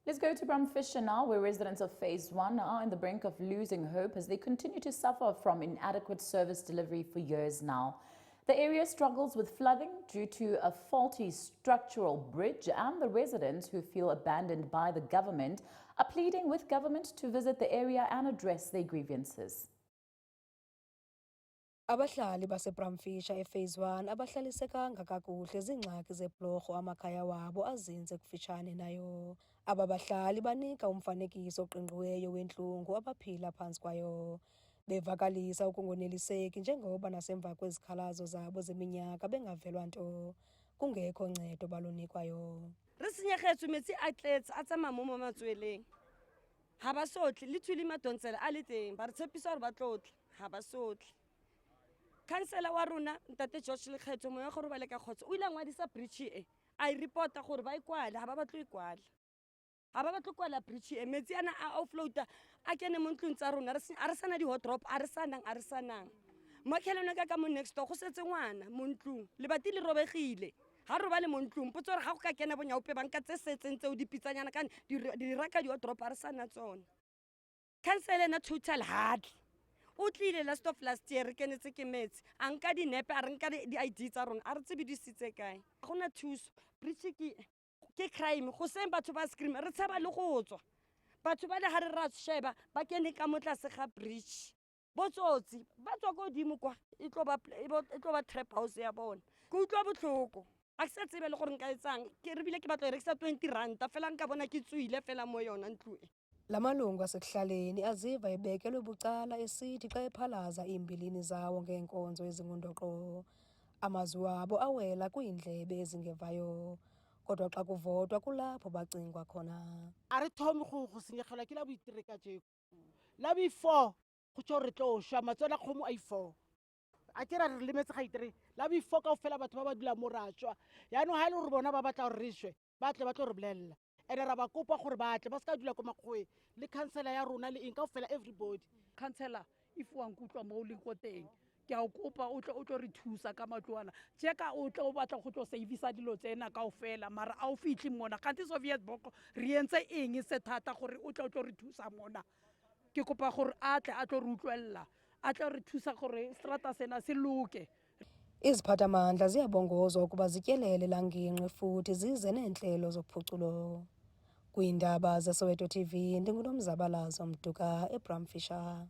Let's go to Bramfisher now, where residents of Phase 1 are on the brink of losing hope as they continue to suffer from inadequate service delivery for years now. The area struggles with flooding due to a faulty structural bridge, and the residents, who feel abandoned by the government, are pleading with government to visit the area and address their grievances. Abahlali baseBramfisher ePhase 1 abahlalisekanga kakuhle zingxaki zeblorho amakhaya wabo azinze kufitshane nayo. Aba bahlali banika umfanekiso oqingqiweyo wentlungu abaphila phantsi kwayo, bevakalisa ukungoneliseki njengoba nasemva kwezikhalazo zabo zeminyaka bengavelwa nto, kungekho ncedo balunikwayo. Re senyegetswe metsi a tletse a tsamaya mo matsweleng ga ba sotlhe le thule madontsela a le teng ba re tshepisa gore ba tlotla ga ba sotlhe. Councillor wa rona Ntate George Lekgetho mo ya gore ba le ka khotso o ile ngwadisa bridge e a reporta gore ba ikwala ga ba batlo ikwala ga ba batlo kwala bridge e metsi ana a offloada a kene mo ntlong tsa rona a re sana di hot drop a re sanang makhelone ka mo next door go setse ngwana mo ntlong le bati le robegile ga re ba le mo ntlong potso re ga go ka kena bonyaope banka tse setseng tseo di pitsanyana ka di raka di hot drop a re sana tsona. Councillor na total hard o tlile last year re kenetse ke metsi a nka dinepe a re nka di-ID tsa rona a re tsebe di sitse kae ga gona thuso. Bridge ke crime go seng batho ba scream re tshaba le go tswa batho ba le ga re ra sheba ba kene ka mo tlase ga bridge botsotsi ba tswa ko godimo kwa e tlo ba trap house ya bona ke utlwa botlhoko a ke sa tsebe le gore nka etsang ke re bile ke batla e rekisa 20 ranta fela nka bona ke tswile fela mo yona ntlo e. La malungu asekuhlaleni aziva ebekelwe bucala esithi xa ephalaza iimbilini zawo ngeenkonzo ezingundoqo. Amazwi wabo awela kwiindlebe ezingevayo, kodwa xa kuvotwa kulapho bacingwa khona. A re thomi go senyegelwa ke la boitereka jeko la before go tsho re tlo shwa matswela kgomo a i4 a ke ra re lemetse ga itere la before ka ofela batho ba ba dula mo ratšwa yaanong ga e le gore bona ba batla gore re shwe ba tle ba tlo re bolelela ene ra ba kopa gore batle ba se ka dula ko makgoweng le councillor ya rona le eng ka ofela everybody. Councillor if wa nkutlwa mo o leng ko teng ke a o kopa o tlo re thusa ka matloana jeka o tlo o batla go tlo savisa dilo tsena ka ofela mara a o fitlhe mona kante Soviet boko re entse eng se thata gore o tlo re thusa mona. Ke kopa gore a tlo re utlwella a tlo re thusa gore strata sena se loke. Iziphathamandla ziyabongozwa ukuba zityelele langinqe futhi zize neentlelo zophuculo. Kwiindaba zeSoweto TV, ndinguNomzabalazo Mduka eBramfisher.